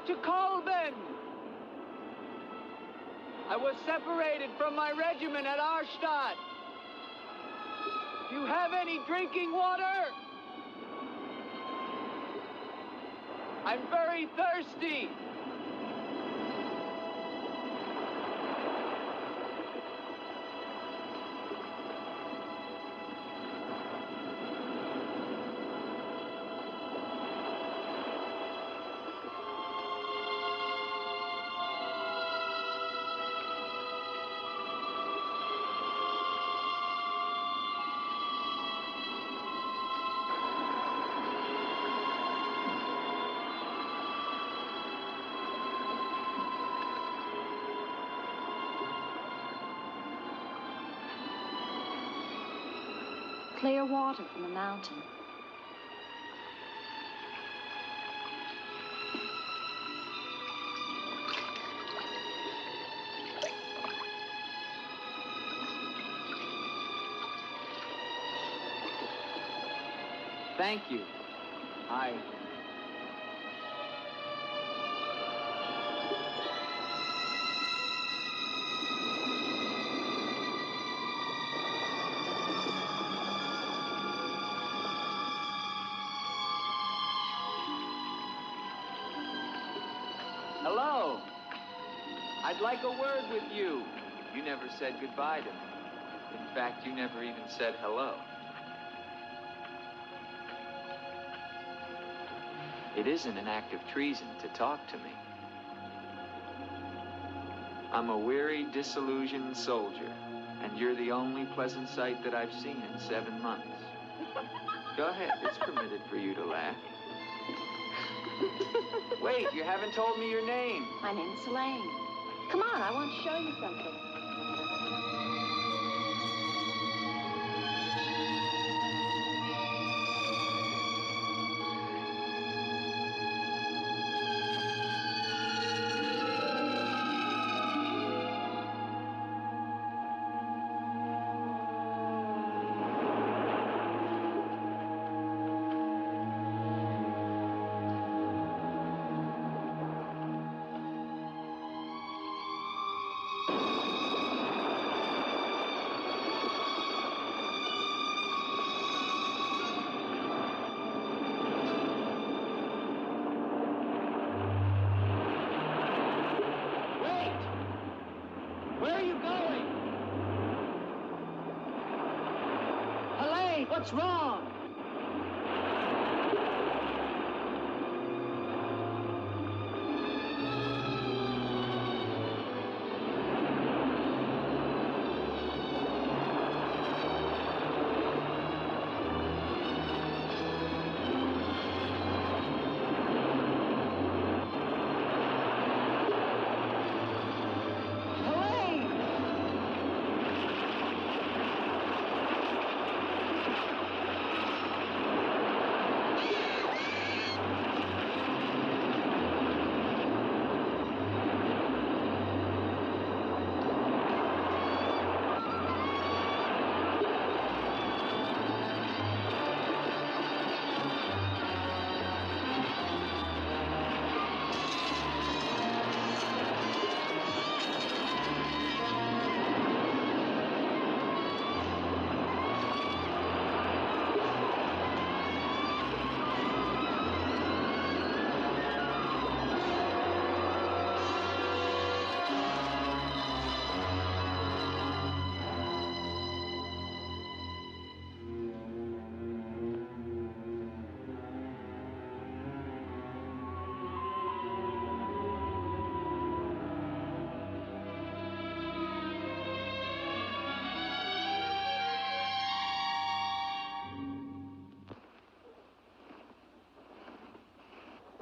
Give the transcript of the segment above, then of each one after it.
to Kolben. I was separated from my regiment at Arstadt. Do you have any drinking water? I'm very thirsty. Clear water from the mountain. Thank you. Hello. I'd like a word with you. You never said goodbye to me. In fact, you never even said hello. It isn't an act of treason to talk to me. I'm a weary, disillusioned soldier, and you're the only pleasant sight that I've seen in 7 months. Go ahead, it's permitted for you to laugh. Wait, you haven't told me your name. My name's Elaine. Come on, I want to show you something. What's wrong?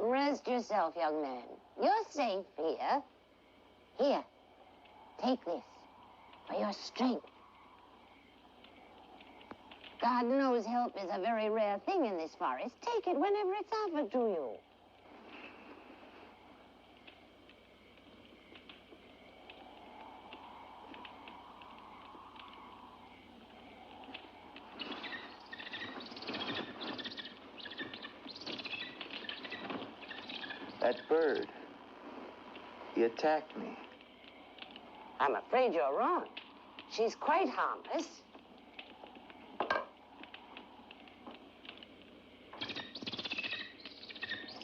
Rest yourself, young man. You're safe here. Here, take this for your strength. God knows help is a very rare thing in this forest. Take it whenever it's offered to you. That bird, He attacked me. I'm afraid you're wrong. She's quite harmless.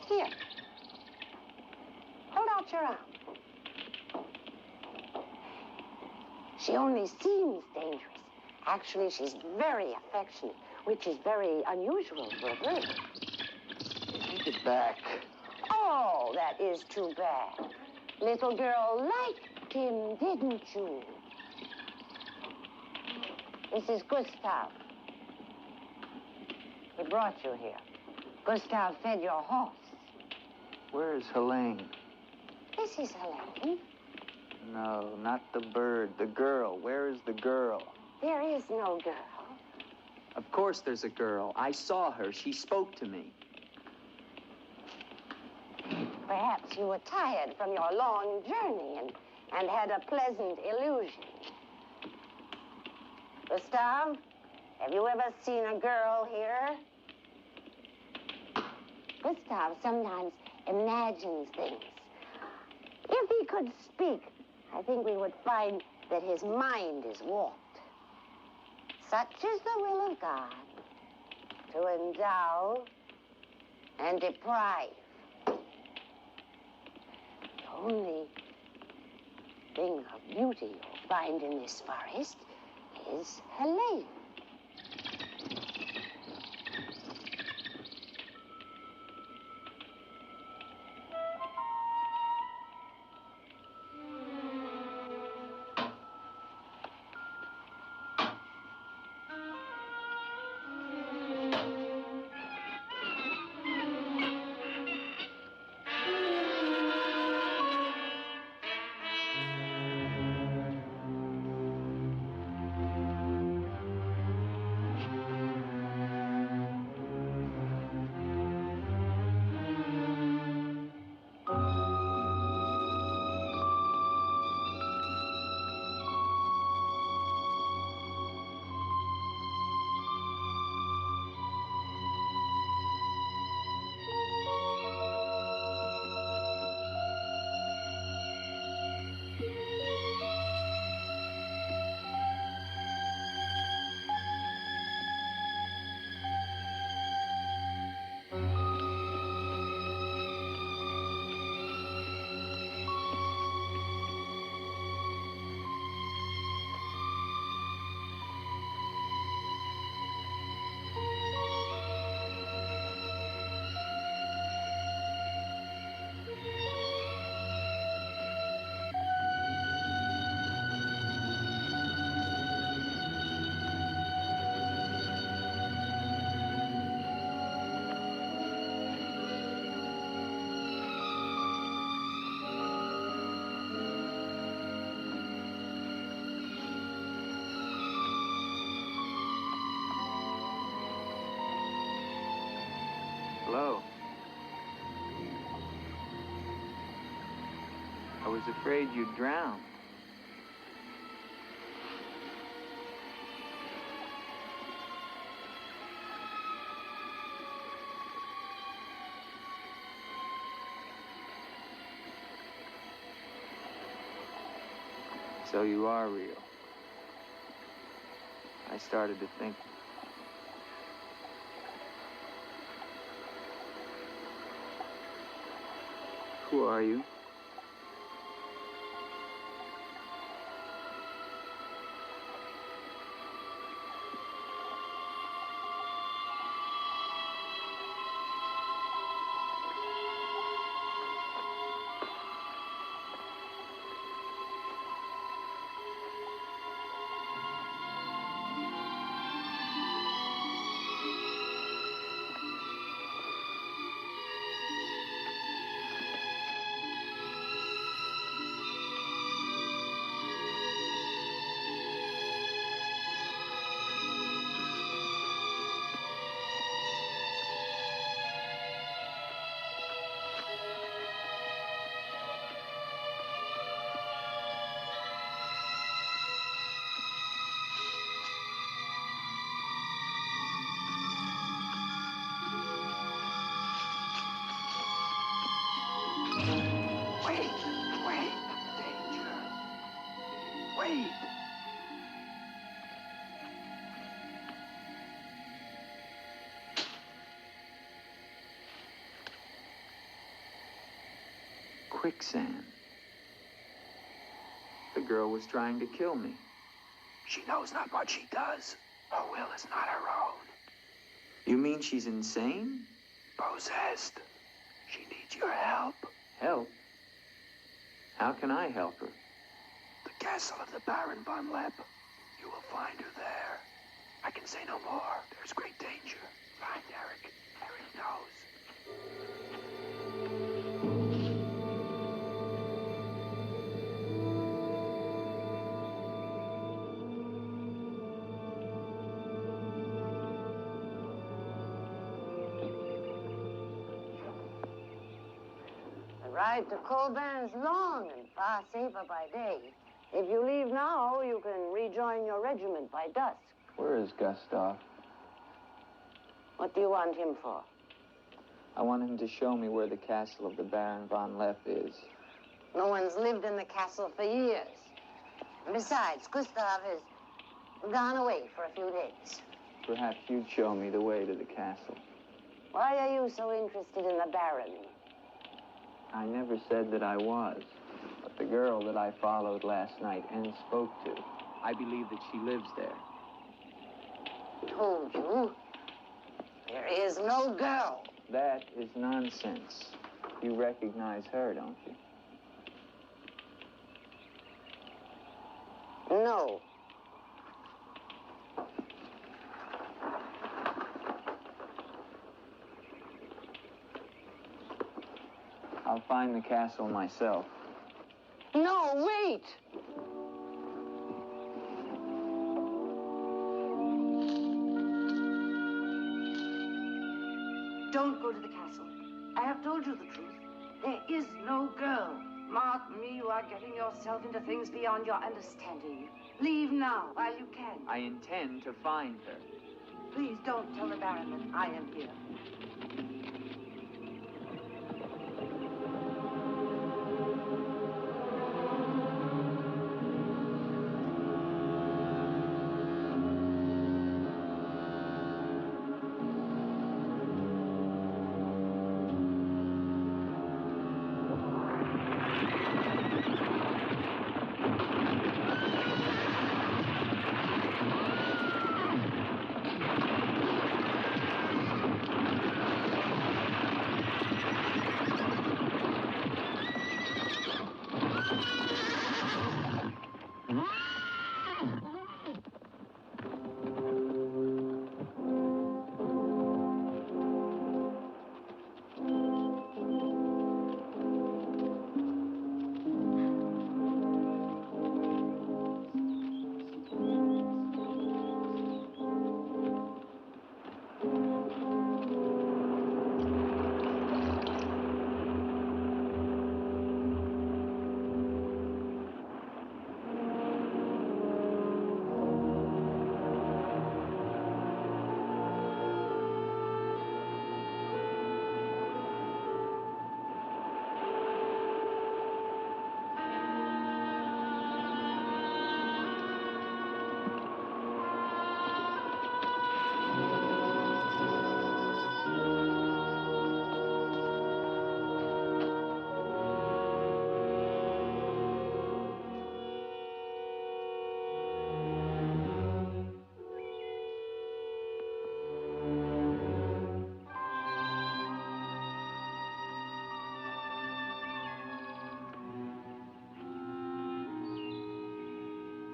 Here. Hold out your arm. She only seems dangerous. Actually, she's very affectionate, which is very unusual for a bird. Take it back. Oh, that is too bad. Little girl liked him, didn't you? This is Gustav. He brought you here. Gustav fed your horse. Where is Helene? This is Helene. No, not the bird. The girl. Where is the girl? There is no girl. Of course there's a girl. I saw her. She spoke to me. Perhaps you were tired from your long journey and had a pleasant illusion. Gustav, have you ever seen a girl here? Gustav sometimes imagines things. If he could speak, I think we would find that his mind is warped. Such is the will of God, to endow and deprive. The only thing of beauty you'll find in this forest is Helene. Hello. I was afraid you'd drown. So you are real. I started to think. Who are you? quicksand. The girl was trying to kill me. She knows not what she does. Her will is not her own. You mean she's insane? Possessed. She needs your help. Help? How can I help her? The castle of the Baron von Lepp. You will find her there. I can say no more. There's great danger. Find Eric. Eric knows. The ride to Colburn is long and far safer by day. If you leave now, you can rejoin your regiment by dusk. Where is Gustav? What do you want him for? I want him to show me where the castle of the Baron von Lepp is. No one's lived in the castle for years. And besides, Gustav has gone away for a few days. Perhaps you'd show me the way to the castle. Why are you so interested in the Baron? I never said that I was. But the girl that I followed last night and spoke to, I believe that she lives there. Told you. There is no girl. That is nonsense. You recognize her, don't you? No. I'll find the castle myself. No, wait! Don't go to the castle. I have told you the truth. There is no girl. Mark me, you are getting yourself into things beyond your understanding. Leave now, while you can. I intend to find her. Please don't tell the Baron that I am here.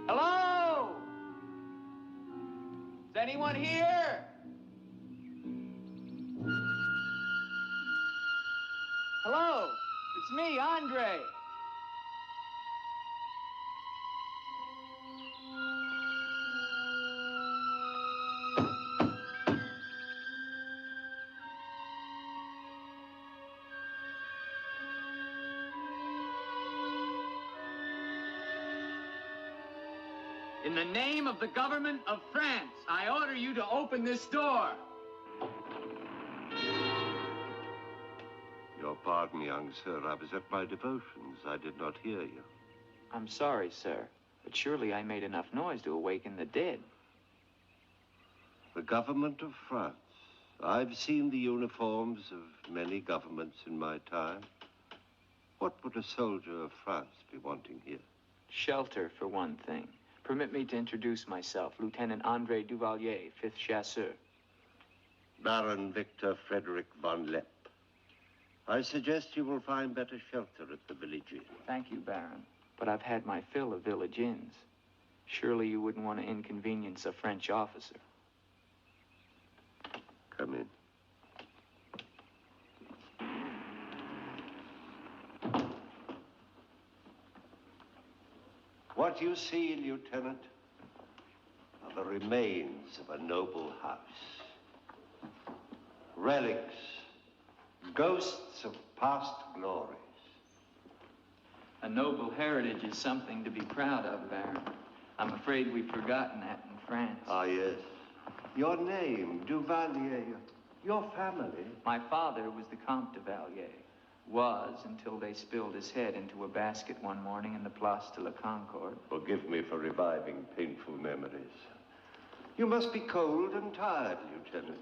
Hello? Is anyone here? Hello? It's me, Andre. In the name of the government of France, I order you to open this door. Your pardon, young sir. I was at my devotions. I did not hear you. I'm sorry, sir, but surely I made enough noise to awaken the dead. The government of France. I've seen the uniforms of many governments in my time. What would a soldier of France be wanting here? Shelter, for one thing. Permit me to introduce myself, Lieutenant Andre Duvalier, 5th Chasseur. Baron Victor Frederick von Lepp. I suggest you will find better shelter at the village inn. Thank you, Baron. But I've had my fill of village inns. Surely you wouldn't want to inconvenience a French officer. Come in. What you see, Lieutenant, are the remains of a noble house. Relics, ghosts of past glories. A noble heritage is something to be proud of, Baron. I'm afraid we've forgotten that in France. Ah, yes. Your name, Duvalier, your family. My father was the Comte de Valier. Was until they spilled his head into a basket one morning in the Place de la Concorde. Forgive me for reviving painful memories. You must be cold and tired, Lieutenant.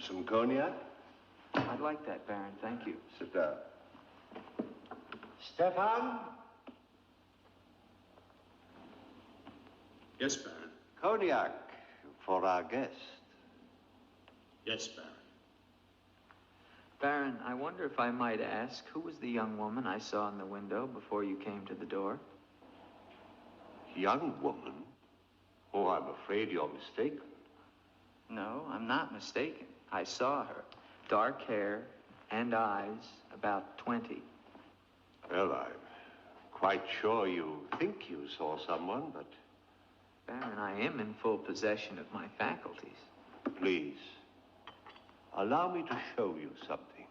Some cognac? I'd like that, Baron. Thank you. Sit down. Stefan? Yes, Baron. Cognac for our guest. Yes, Baron. Baron, I wonder if I might ask, who was the young woman I saw in the window before you came to the door? Young woman? Oh, I'm afraid you're mistaken. No, I'm not mistaken. I saw her. Dark hair and eyes, about 20. Well, I'm quite sure you think you saw someone, but... Baron, I am in full possession of my faculties. Please, allow me to show you something.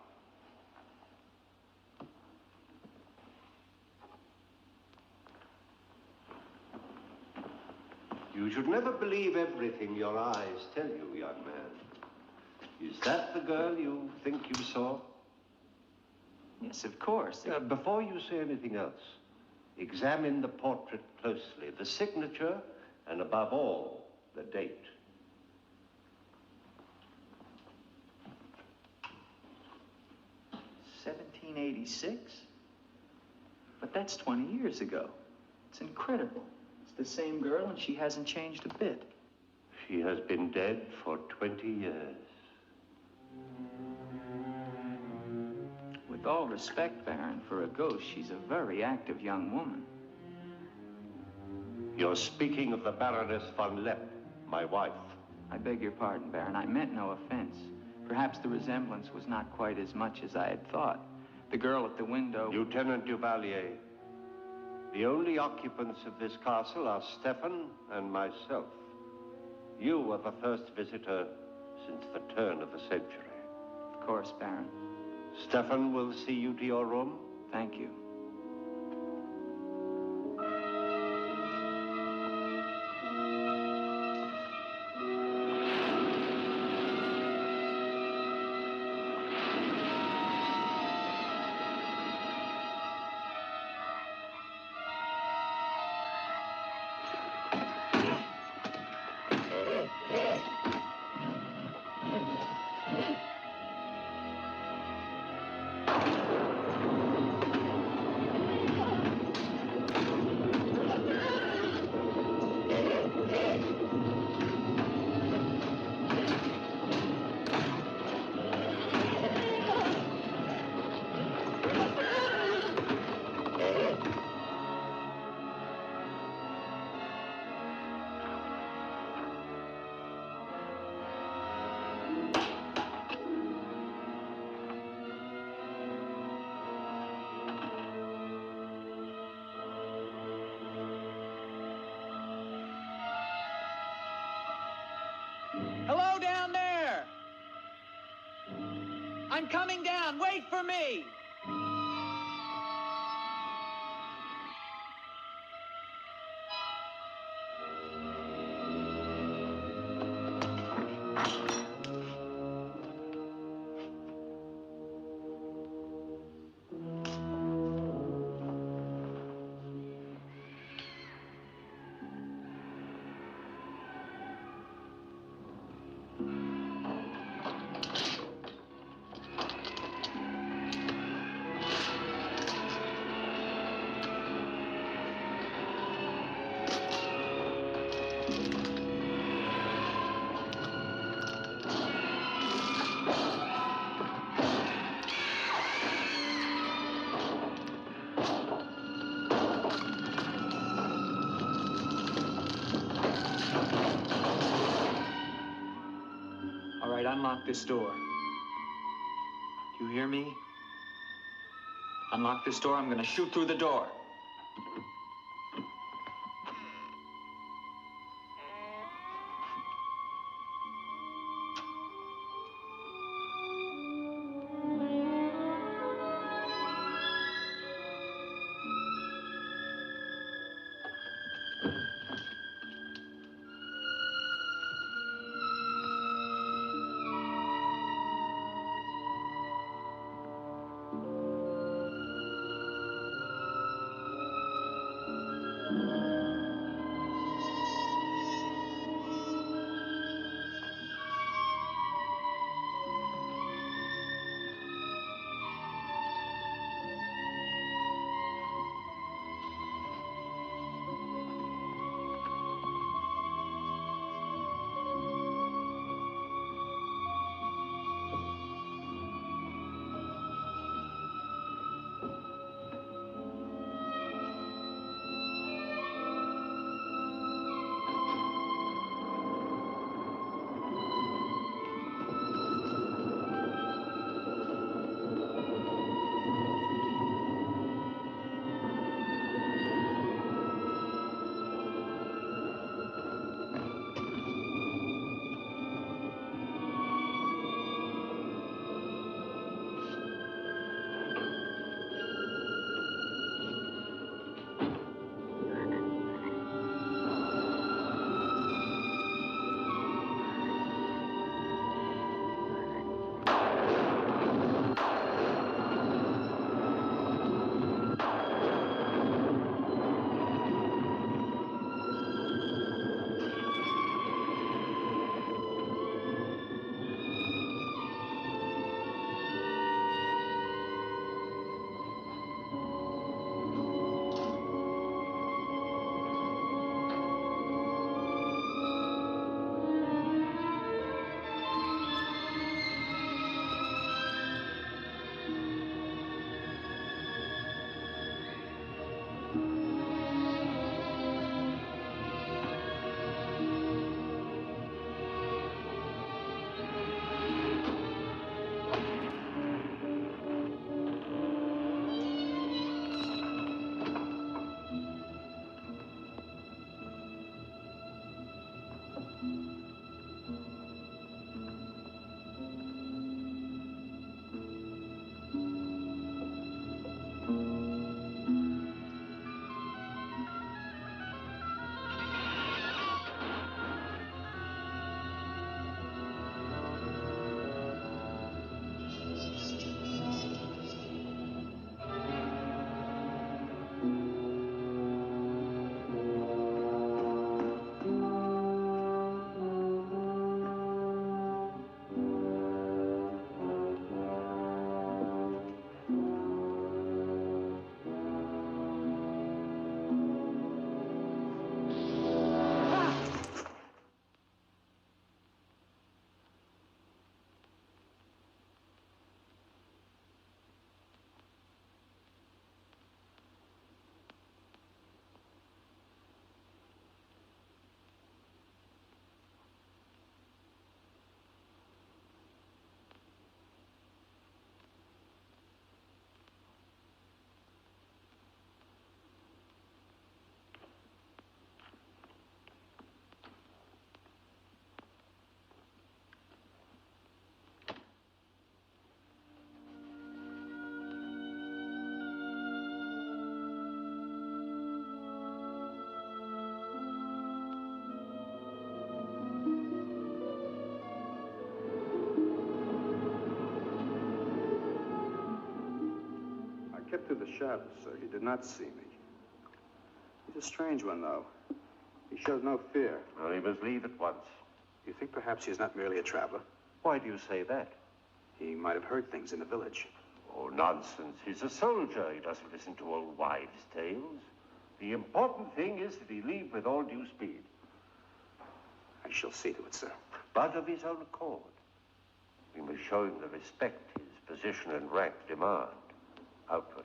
You should never believe everything your eyes tell you, young man. Is that the girl you think you saw? Yes, of course. Before you say anything else, examine the portrait closely, the signature, and above all, the date. $1786? But that's 20 years ago. It's incredible. It's the same girl, and she hasn't changed a bit. She has been dead for 20 years. With all respect, Baron, for a ghost, she's a very active young woman. You're speaking of the Baroness von Lepp, my wife. I beg your pardon, Baron. I meant no offense. Perhaps the resemblance was not quite as much as I had thought. The girl at the window... Lieutenant Duvalier, the only occupants of this castle are Stefan and myself. You are the first visitor since the turn of the century. Of course, Baron. Stefan will see you to your room. Thank you. Hello down there! I'm coming down. Wait for me! All right, unlock this door. Do you hear me? Unlock this door, I'm gonna shoot through the door. Kept through the shadows, sir. He did not see me. He's a strange one, though. He showed no fear. Well, he must leave at once. You think perhaps he's not merely a traveler? Why do you say that? He might have heard things in the village. Oh, nonsense. He's a soldier. He doesn't listen to old wives' tales. The important thing is that he leave with all due speed. shall see to it, sir. But of his own accord. We must show him the respect his position and rank demand outwardly.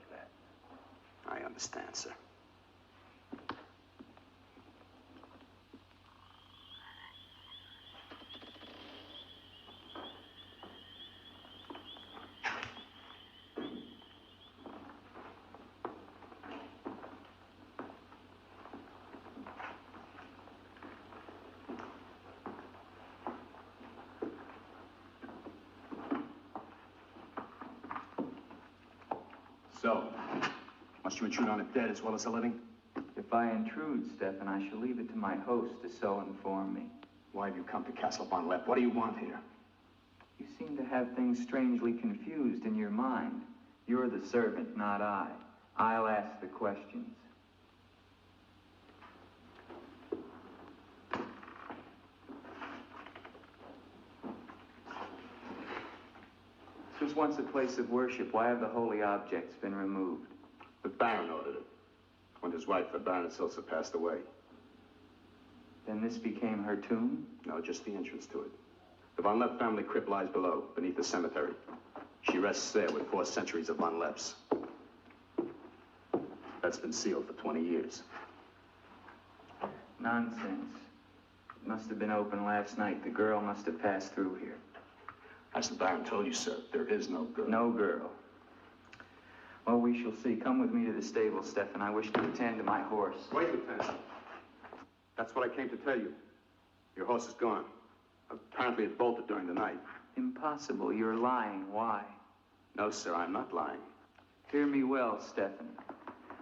I understand, sir. So, must you intrude on a dead as well as a living? If I intrude, Stefan, I shall leave it to my host to so inform me. Why have you come to Castle Von Lepp? What do you want here? You seem to have things strangely confused in your mind. You're the servant, not I. I'll ask the questions. This was once a place of worship. Why have the holy objects been removed? The Baron ordered it. When his wife, the Baroness Ilsa, passed away. Then this became her tomb? No, just the entrance to it. The Von Lepp family crypt lies below, beneath the cemetery. She rests there with 4 centuries of Von Lepps. That's been sealed for 20 years. Nonsense. It must have been open last night. The girl must have passed through here. As the Baron told you, sir, there is no girl. No girl. Well, we shall see. Come with me to the stable, Stefan. I wish to attend to my horse. Wait, Lieutenant. That's what I came to tell you. Your horse is gone. Apparently it bolted during the night. Impossible. You're lying. Why? No, sir, I'm not lying. Hear me well, Stefan.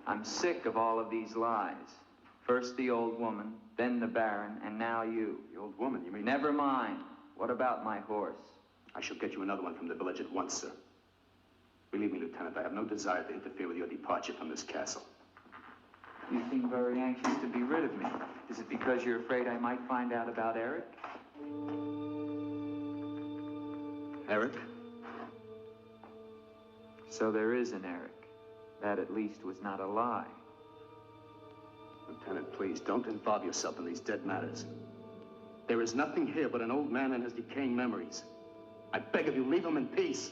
I'm sick of all of these lies. First the old woman, then the Baron, and now you. The old woman, you mean? Never mind. What about my horse? I shall get you another one from the village at once, sir. Believe me, Lieutenant, I have no desire to interfere with your departure from this castle. You seem very anxious to be rid of me. Is it because you're afraid I might find out about Eric? Eric? So there is an Eric. That at least was not a lie. Lieutenant, please, don't involve yourself in these dead matters. There is nothing here but an old man and his decaying memories. I beg of you, leave him in peace.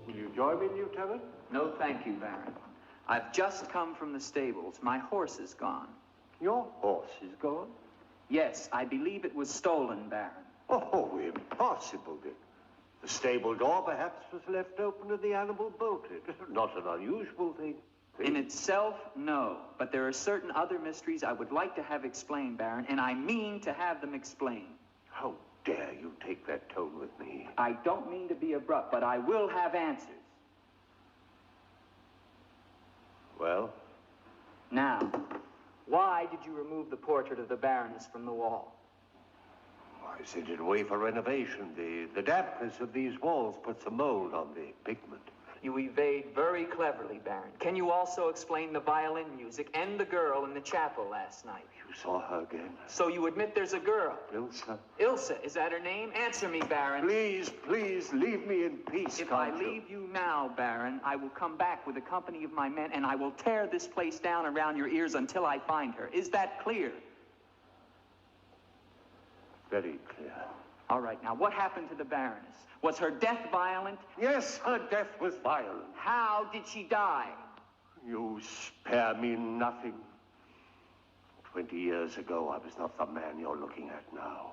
Will you join me, Lieutenant? No, thank you, Baron. I've just come from the stables. My horse is gone. Your horse is gone? Yes, I believe it was stolen, Baron. Oh, impossible, Dick. The stable door perhaps was left open and the animal bolted. Not an unusual thing. In itself, no. But there are certain other mysteries I would like to have explained, Baron, and I mean to have them explained. How dare you take that tone with me? I don't mean to be abrupt, but I will have answers. Well? Now, why did you remove the portrait of the Baroness from the wall? I sent it away for renovation. The dampness of these walls puts a mold on the pigment. You evade very cleverly, Baron. Can you also explain the violin music and the girl in the chapel last night? You saw her again? So you admit there's a girl? Ilsa. Ilsa, is that her name? Answer me, Baron. Please, please, leave me in peace, If I leave you now, Baron, I will come back with a company of my men, and I will tear this place down around your ears until I find her. Is that clear? Very clear. All right, now, what happened to the Baroness? Was her death violent? Yes, her death was violent. How did she die? You spare me nothing. 20 years ago, I was not the man you're looking at now.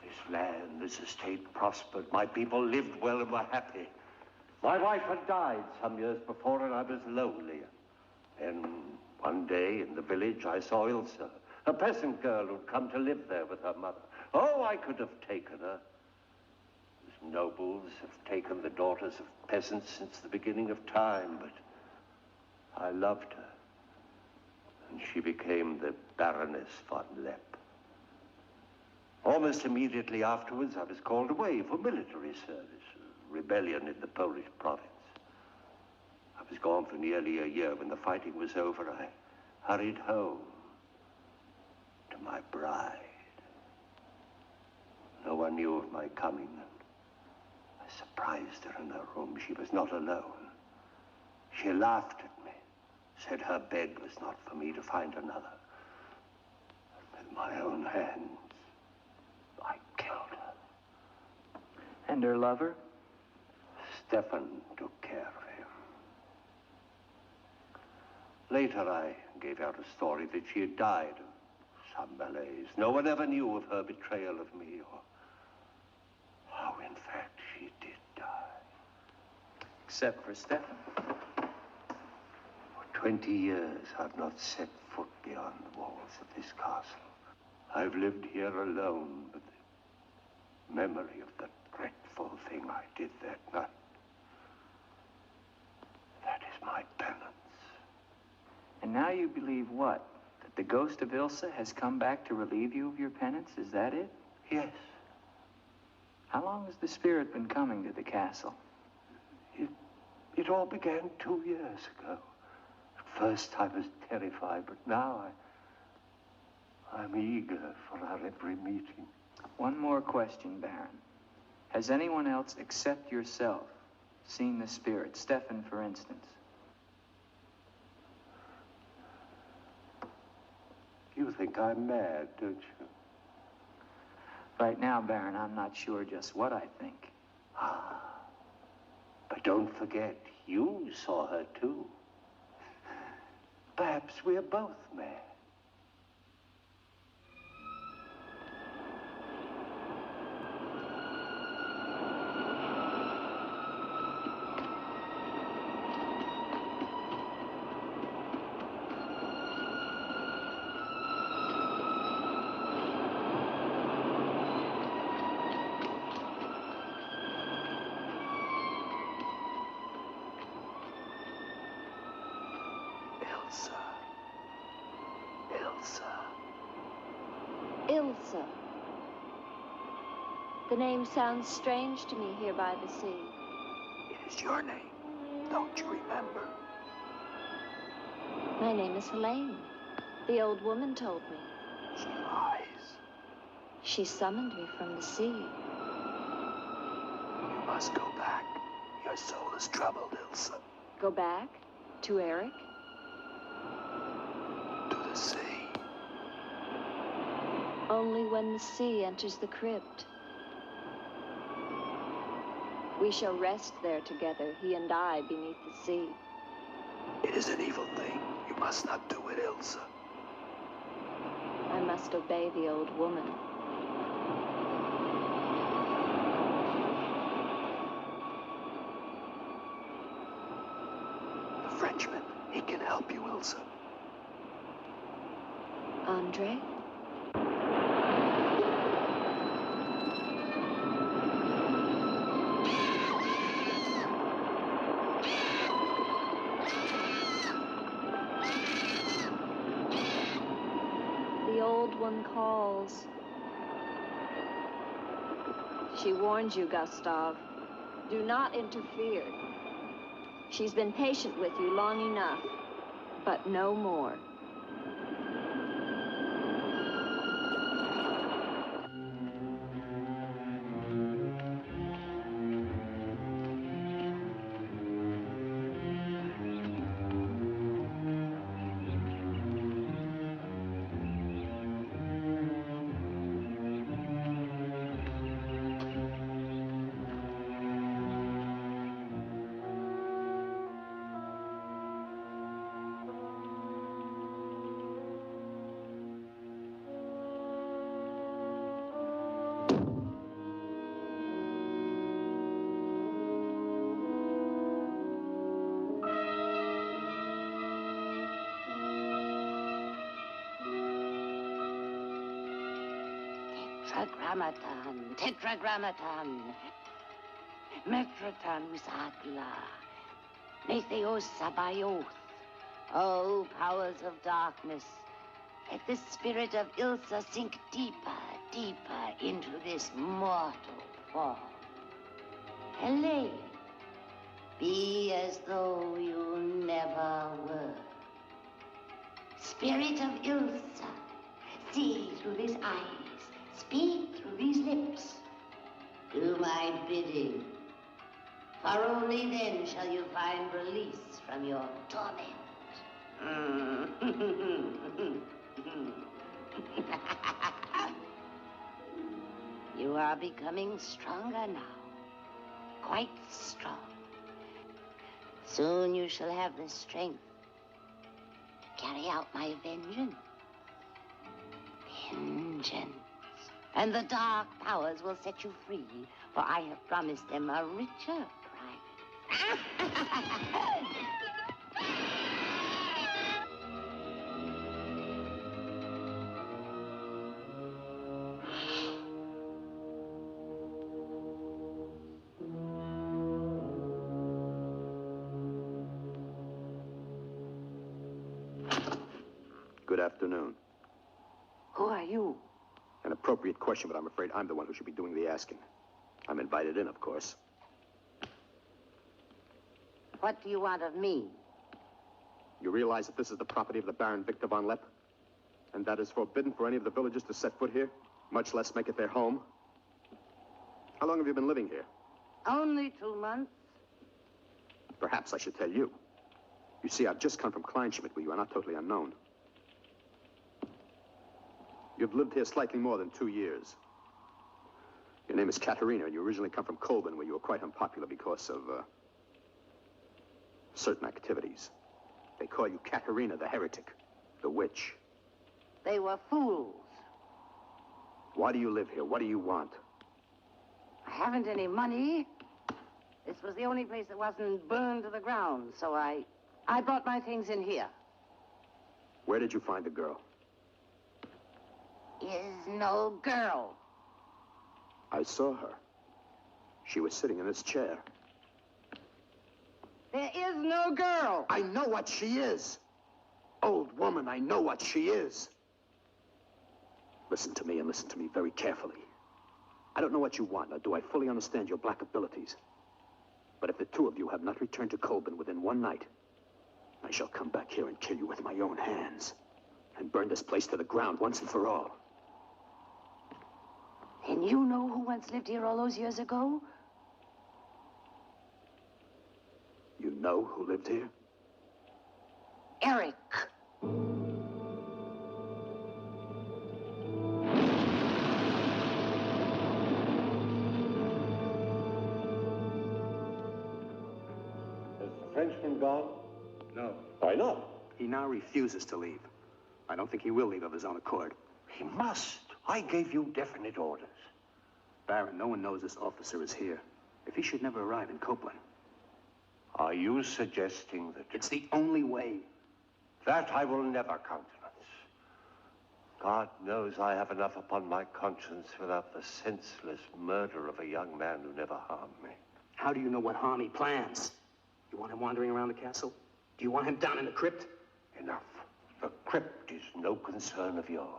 This land, this estate prospered. My people lived well and were happy. My wife had died some years before, and I was lonely. Then, one day in the village, I saw Ilsa, a peasant girl who'd come to live there with her mother. Oh, I could have taken her. As nobles have taken the daughters of peasants since the beginning of time, but I loved her. And she became the Baroness von Lepp. Almost immediately afterwards, I was called away for military service, a rebellion in the Polish province. I was gone for nearly a year. When the fighting was over, I hurried home to my bride. No one knew of my coming, and I surprised her in her room. She was not alone. She laughed at me, said her bed was not for me to find another. And with my own hands, I killed her. And her lover? Stefan took care of him. Later, I gave out a story that she had died of some malaise. No one ever knew of her betrayal of me, or how, in fact, she did die. Except for Stefan. For 20 years, I've not set foot beyond the walls of this castle. I've lived here alone with the memory of the dreadful thing I did that night. That is my penance. And now you believe what? That the ghost of Ilsa has come back to relieve you of your penance? Is that it? Yes. How long has the spirit been coming to the castle? It all began 2 years ago. At first I was terrified, but now I'm eager for our every meeting. One more question, Baron. Has anyone else except yourself seen the spirit? Stefan, for instance. You think I'm mad, don't you? Right now, Baron, I'm not sure just what I think. Ah. But don't forget, you saw her too. Perhaps we're both mad. Ilsa. The name sounds strange to me here by the sea. It is your name. Don't you remember? My name is Helene. The old woman told me. She lies. She summoned me from the sea. You must go back. Your soul is troubled, Ilsa. Go back? To Eric? To the sea. Only when the sea enters the crypt. We shall rest there together, he and I, beneath the sea. It is an evil thing. You must not do it, Ilsa. I must obey the old woman. The Frenchman, he can help you, Ilsa. Andre? The old one calls. She warns you, Gustav. Do not interfere. She's been patient with you long enough, but no more. Tetragrammaton, tetragrammaton. Metroton usagla. Metheos sabayoth. O powers of darkness, let the spirit of Ilsa sink deeper, deeper into this mortal form. Helene, be as though you never were. Spirit of Ilsa, see through these eyes, speak through these lips. Do my bidding, for only then shall you find release from your torment. You are becoming stronger now. Quite strong. Soon you shall have the strength to carry out my vengeance. Vengeance. And the dark powers will set you free, for I have promised them a richer prize. Good afternoon. Who are you? An appropriate question, but I'm afraid I'm the one who should be doing the asking. I'm invited in, of course. What do you want of me? You realize that this is the property of the Baron Victor von Lepp? And that is forbidden for any of the villagers to set foot here, much less make it their home? How long have you been living here? Only 2 months. Perhaps I should tell you. You see, I've just come from Kleinschmidt, where you are not totally unknown. You've lived here slightly more than 2 years. Your name is Katerina, and you originally come from Colburn, where you were quite unpopular because of, certain activities. They call you Katerina the heretic, the witch. They were fools. Why do you live here? What do you want? I haven't any money. This was the only place that wasn't burned to the ground, so I brought my things in here. Where did you find the girl? Is no girl. I saw her. She was sitting in this chair. There is no girl. I know what she is. Old woman, I know what she is. Listen to me, and listen to me very carefully. I don't know what you want, nor do I fully understand your black abilities. But if the two of you have not returned to Colburn within one night, I shall come back here and kill you with my own hands, and burn this place to the ground once and for all. And you know who once lived here all those years ago? You know who lived here? Eric. Has the Frenchman gone? No. Why not? He now refuses to leave. I don't think he will leave of his own accord. He must. I gave you definite orders. Baron, no one knows this officer is here. If he should never arrive in Copeland. Are you suggesting that... It's the only way. That I will never countenance. God knows I have enough upon my conscience without the senseless murder of a young man who never harmed me. How do you know what harm he plans? You want him wandering around the castle? Do you want him down in the crypt? Enough. The crypt is no concern of yours.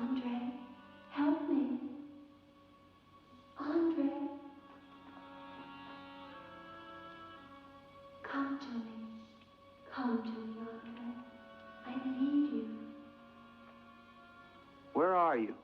Andre, help me. Andre. Come to me. Come to me, Andre. I need you. Where are you?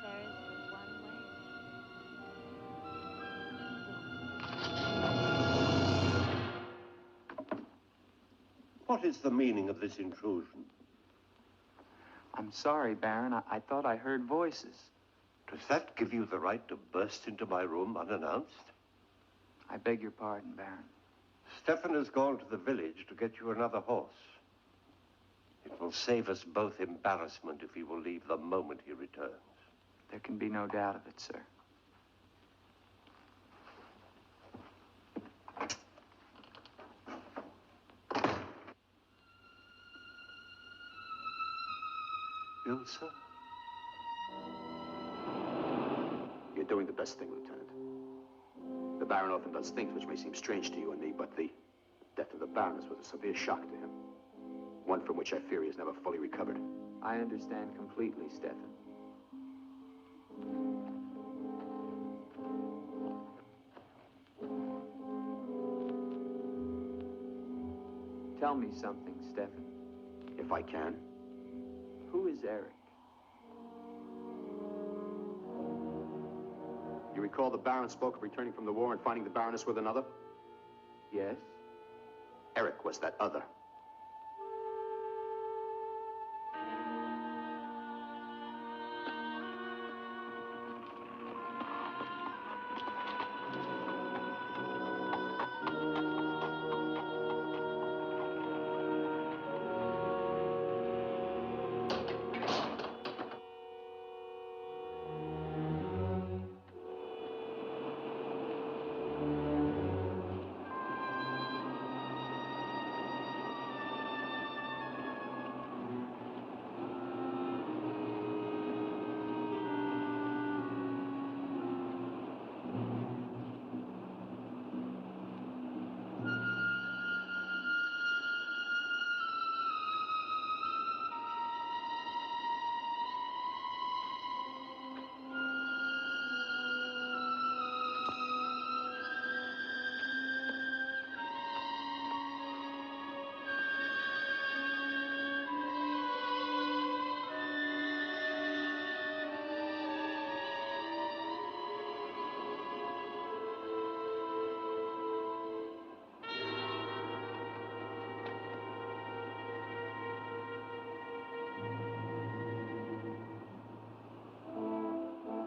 There is but one way. What is the meaning of this intrusion? I'm sorry, Baron. I thought I heard voices. Does that give you the right to burst into my room unannounced? I beg your pardon, Baron. Stefan has gone to the village to get you another horse. It will save us both embarrassment if he will leave the moment he returns. There can be no doubt of it, sir. Ilsa? You're doing the best thing, Lieutenant. The Baron often does things which may seem strange to you and me, but the death of the Baroness was a severe shock to him. One from which I fear he has never fully recovered. I understand completely, Stefan. Tell me something, Stefan. If I can. Who is Eric? You recall the Baron spoke of returning from the war and finding the Baroness with another? Yes? Eric was that other.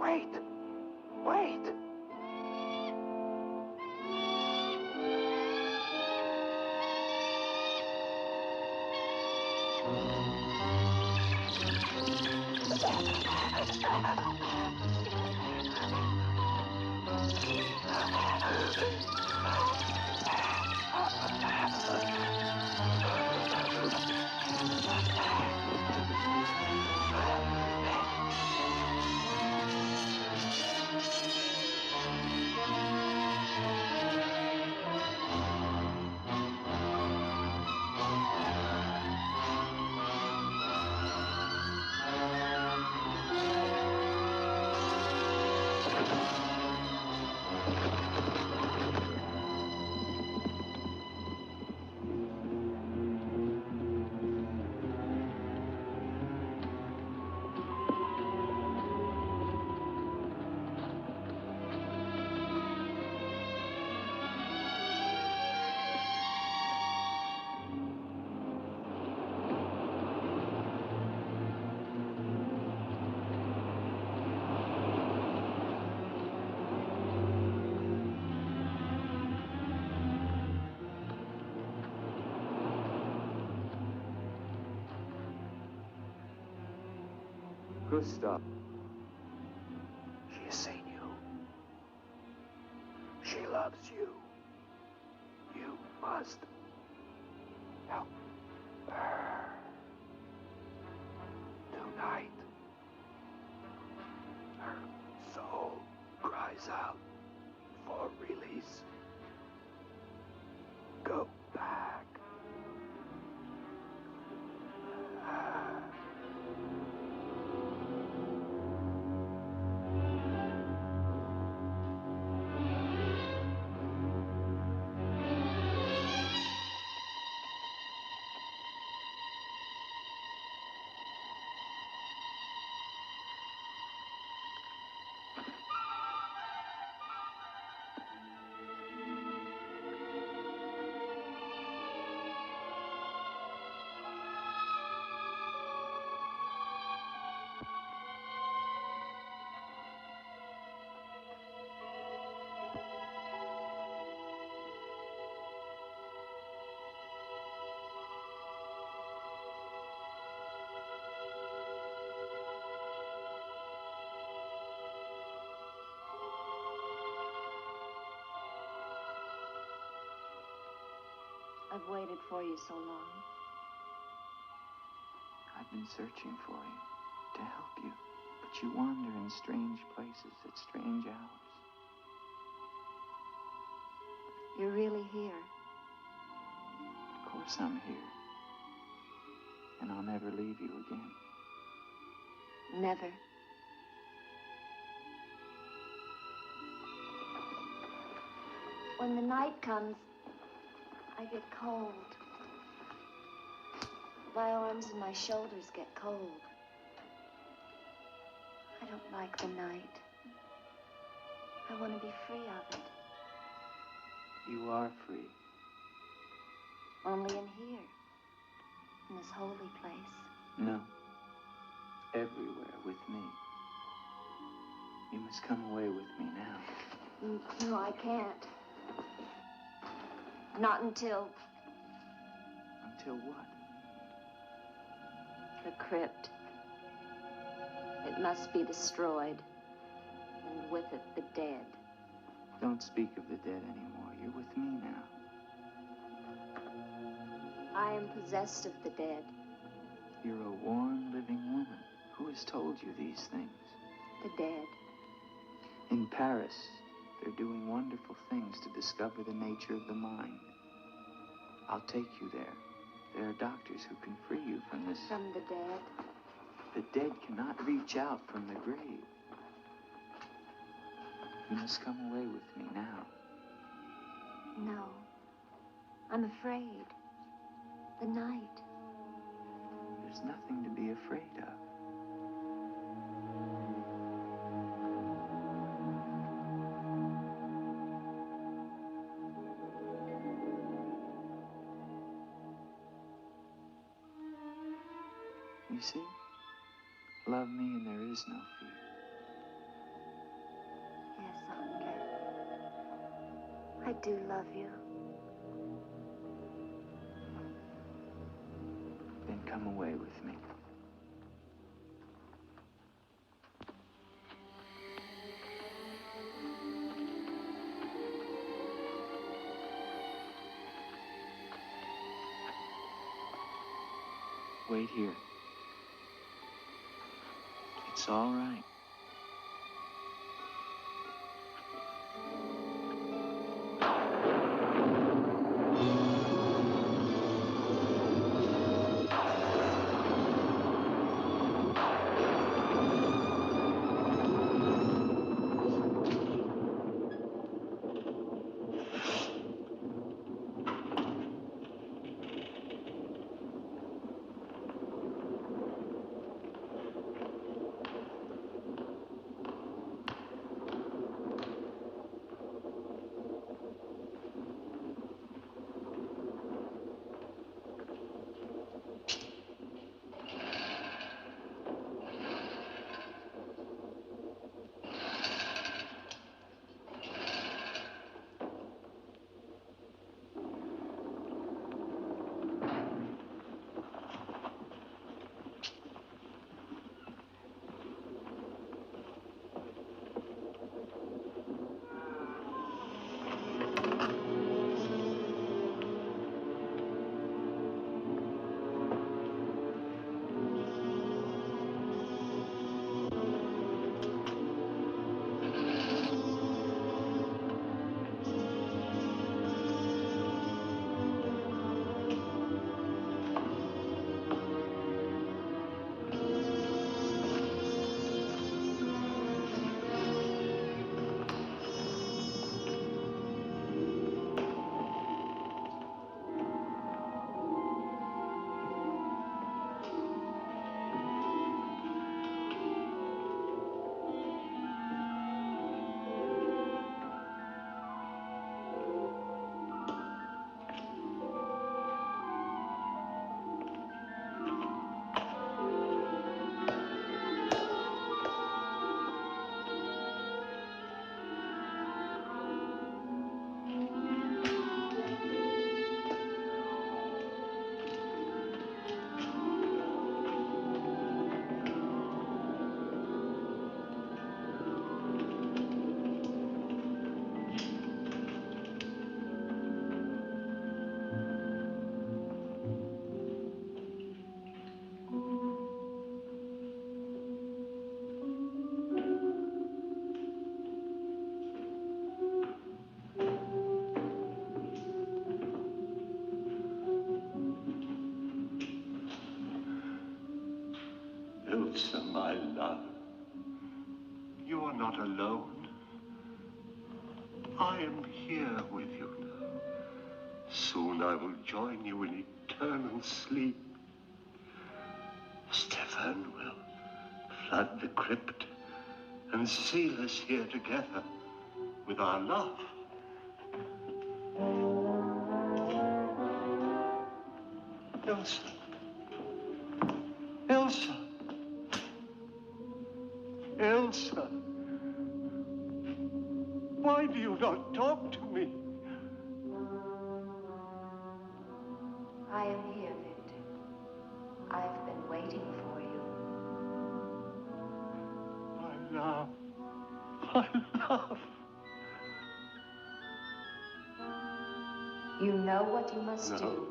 Wait. Wait. Gustav. She has seen you. She loves you. You must help her. Tonight, her soul cries out for release. Go back. I've waited for you so long. I've been searching for you, to help you, but you wander in strange places at strange hours. You're really here. Of course I'm here. And I'll never leave you again. Never. When the night comes, I get cold. My arms and my shoulders get cold. I don't like the night. I want to be free of it. You are free. Only in here, in this holy place. No. Everywhere with me. You must come away with me now. No, I can't. Not until Until what? the crypt. It must be destroyed. And with it, the dead. Don't speak of the dead anymore. You're with me now. I am possessed of the dead. You're a warm, living woman. Who has told you these things? The dead. In Paris, they're doing wonderful things to discover the nature of the mind. I'll take you there. There are doctors who can free you from this. From the dead. The dead cannot reach out from the grave. You must come away with me now. No. I'm afraid. The night. There's nothing to be afraid of. You see? Love me and there is no fear. I do love you. Then come away with me. Wait here. It's all right. Ilsa, my love, you are not alone. I am here with you now. Soon I will join you in eternal sleep. Stefan will flood the crypt and seal us here together with our love. Ilsa. Ilsa. Ilsa. Why do you not talk to me? I am here, Victor. I've been waiting for you. My love. My love. You know what you must do.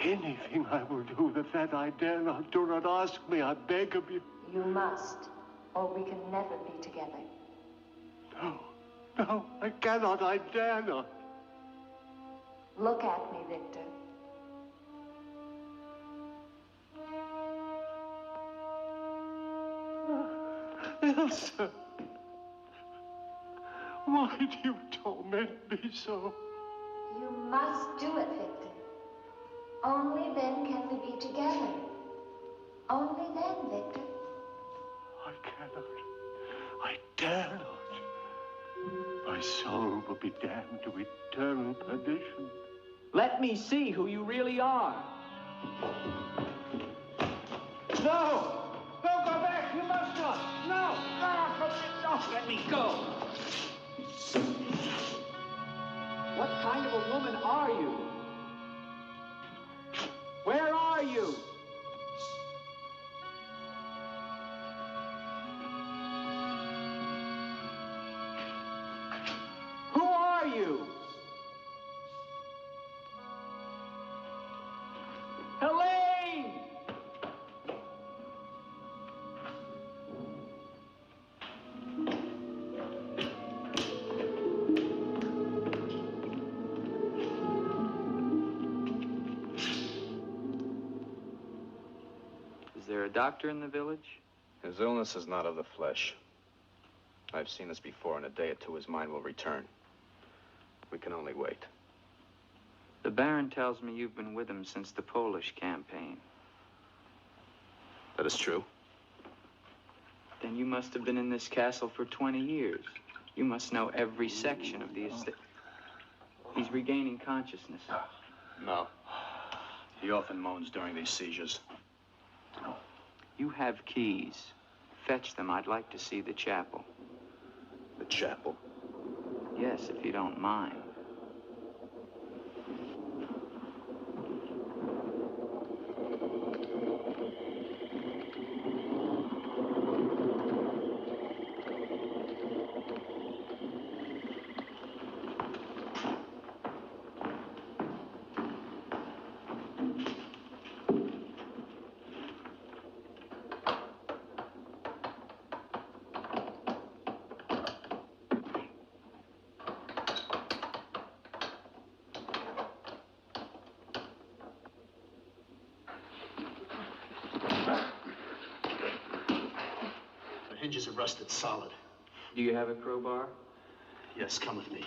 Anything I will do that I dare not. Do not ask me, I beg of you. You must, or we can never be together. No, I cannot, I dare not. Look at me, Victor. Ilsa, why do you torment me so? You must do it, Victor. Only then can we be together. Only then, Victor. I cannot. I dare not. My soul will be damned to eternal perdition. Let me see who you really are. No! Don't go back! You must not! No! No! Let me go! there a doctor in the village? His illness is not of the flesh. I've seen this before. In a day or two, his mind will return. We can only wait. The Baron tells me you've been with him since the Polish campaign. That is true. Then you must have been in this castle for 20 years. You must know every section of the estate. He's regaining consciousness. No. He often moans during these seizures. You have keys. Fetch them. I'd like to see the chapel. The chapel? Yes, if you don't mind. Hinges are rusted solid. Do you have a crowbar? Yes, come with me.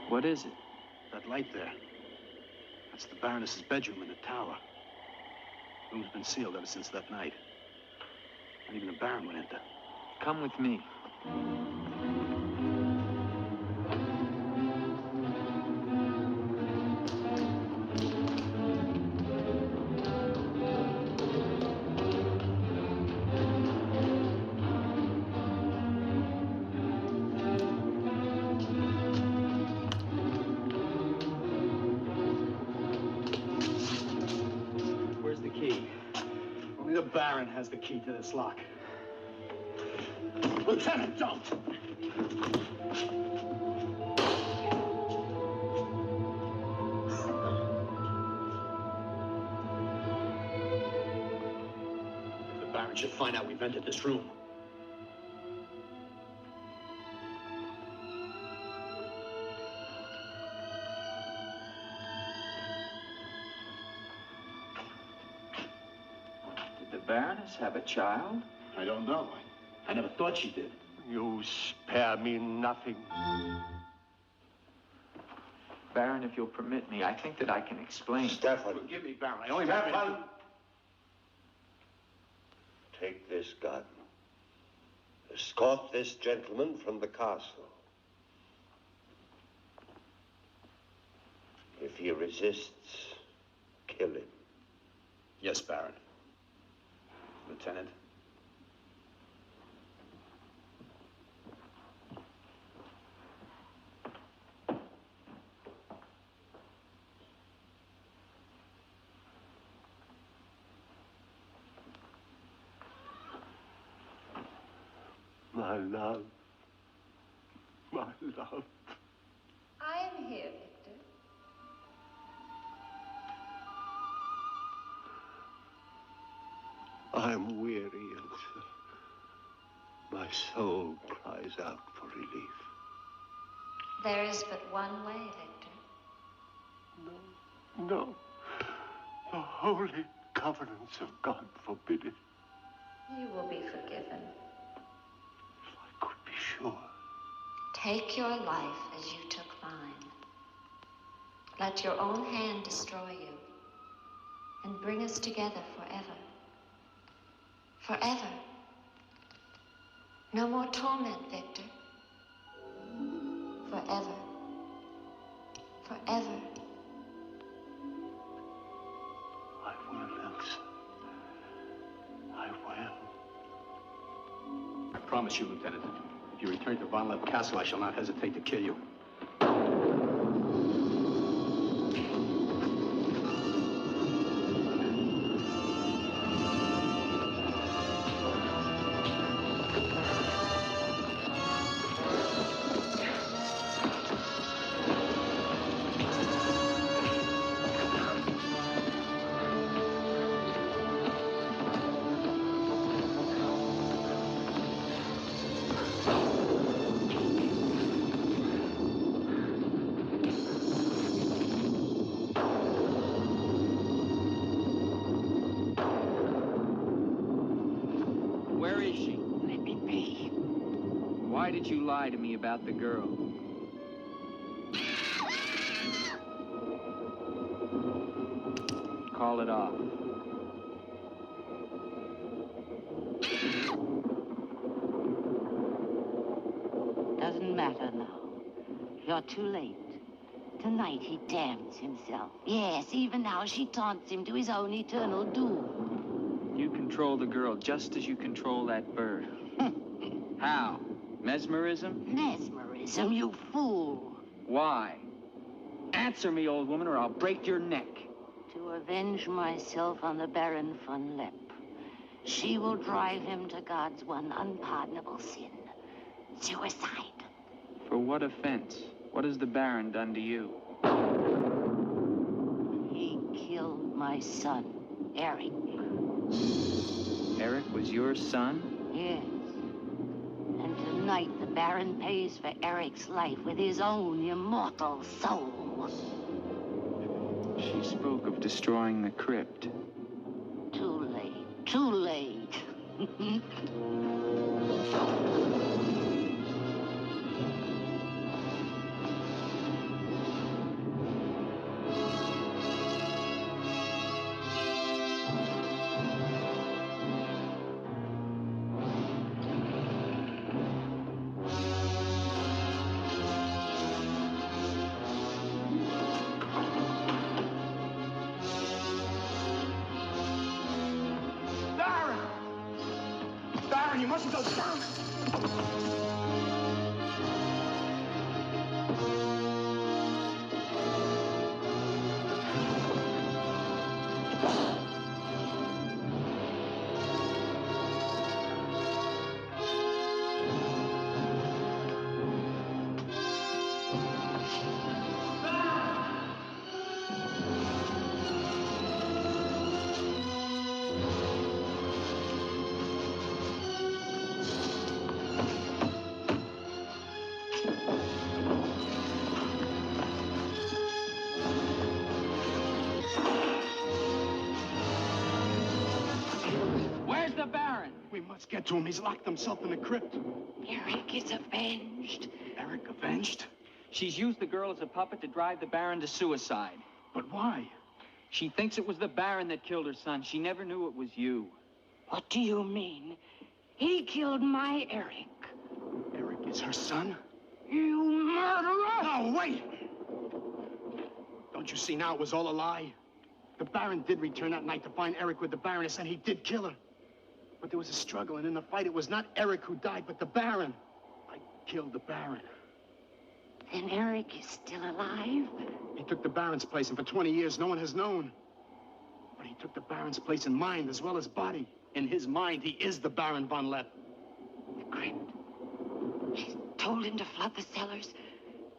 What is it? That light there. That's the Baroness's bedroom in the tower. The room's been sealed ever since that night. Not even the Baron would enter. Come with me. Where's the key? Only the Baron has the key to this lock. Lieutenant, don't! If the Baron should find out we've entered this room. Did the Baroness have a child? I don't know. I never thought she did. You spare me nothing. Baron, if you'll permit me, I think that I can explain. Stefan. Forgive me, Baron. I only meant to... Stefan! Take this gun. Escort this gentleman from the castle. If he resists, kill him. Yes, Baron. Lieutenant. My love. My love. I am here, Victor. I'm weary, Elsa. My soul cries out for relief. There is but one way, Victor. No, no. The holy covenants of God forbid it. You will be forgiven. If I could be sure. Take your life as you took mine. Let your own hand destroy you and bring us together forever. Forever. No more torment, Victor. Forever. Forever. I will, Elsa. I will. I promise you, Lieutenant, if you return to Von Lepp Castle, I shall not hesitate to kill you. Why did you lie to me about the girl? Call it off. Doesn't matter now. You're too late. Tonight he damns himself. Yes, even now she taunts him to his own eternal doom. You control the girl just as you control that bird. How? Mesmerism? Mesmerism, you fool. Why? Answer me, old woman, or I'll break your neck. To avenge myself on the Baron von Lepp. She will drive him to God's one unpardonable sin. Suicide. For what offense? What has the Baron done to you? He killed my son, Eric. Eric was your son? Yes. And tonight the Baron pays for Eric's life with his own immortal soul. She spoke of destroying the crypt. Too late. Too late. You mustn't go down. We must get to him. He's locked himself in the crypt. Eric is avenged. Eric avenged? She's used the girl as a puppet to drive the Baron to suicide. But why? She thinks it was the Baron that killed her son. She never knew it was you. What do you mean? He killed my Eric. Eric is her son? You murderer! No, wait! Don't you see now it was all a lie? The Baron did return that night to find Eric with the Baroness, and he did kill her. But there was a struggle, and in the fight, it was not Eric who died, but the Baron. I killed the Baron. Then Eric is still alive? He took the Baron's place, and for 20 years, no one has known. But he took the Baron's place in mind as well as body. In his mind, he is the Baron von Lepp. The crypt. She's told him to flood the cellars.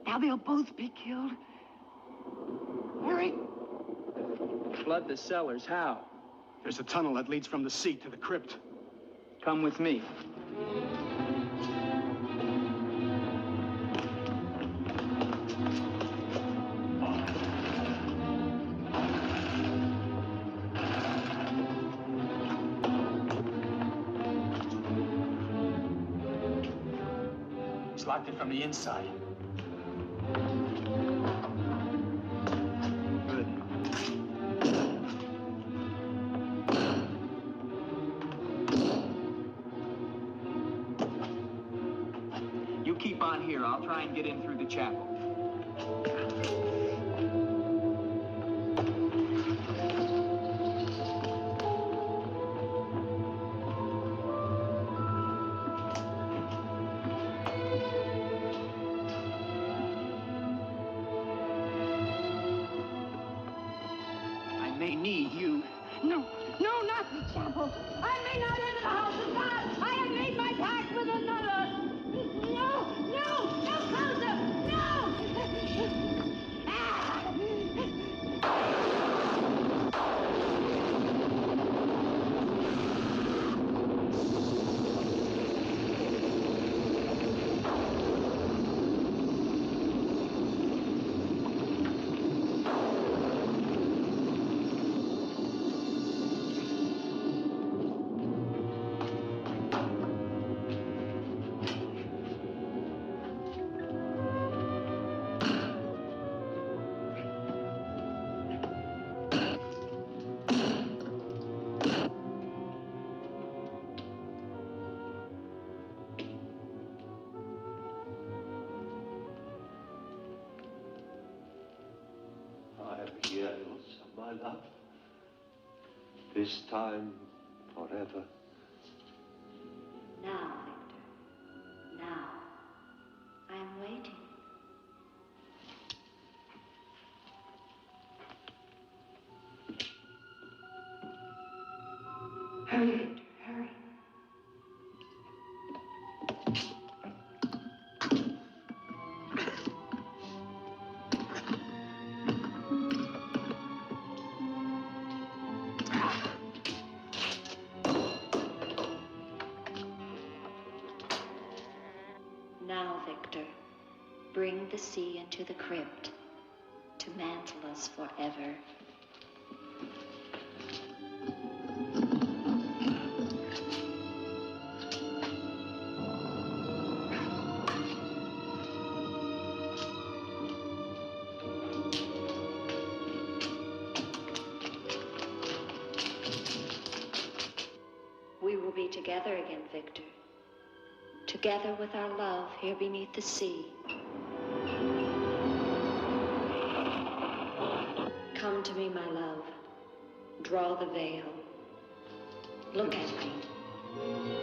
Now they'll both be killed. Eric. Flood the cellars? How? There's a tunnel that leads from the sea to the crypt. Come with me. He's locked it from the inside. Good. You keep on here. I'll try and get in through the chapel. I may need you. No, not the chapel. I may not enter the house of God. I have made my pact with another. No closer. No! Ah! my love. This time, forever. Now, Victor. Now. I am waiting. Hurry, Victor, hurry. Now, Victor, bring the sea into the crypt to mantle us forever. We will be together again, Victor. Together with our love here beneath the sea. Come to me, my love. Draw the veil. Look at me.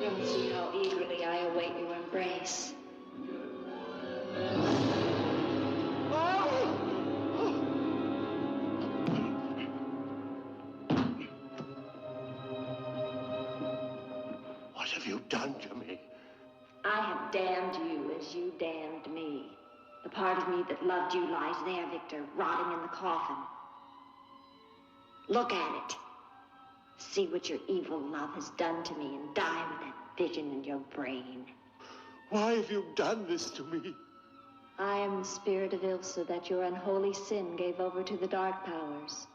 And see how eagerly I await your embrace. What have you done to me? I have damned you as you damned me. The part of me that loved you lies there, Victor, rotting in the coffin. Look at it. See what your evil love has done to me and die with that vision in your brain. Why have you done this to me? I am the spirit of Ilsa that your unholy sin gave over to the dark powers.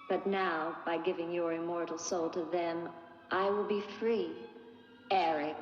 But now, by giving your immortal soul to them, I will be free, Eric.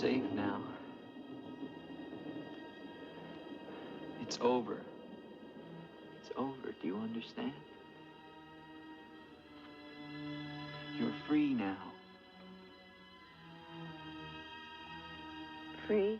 safe now. It's over. It's over. Do you understand? You're free now. Free?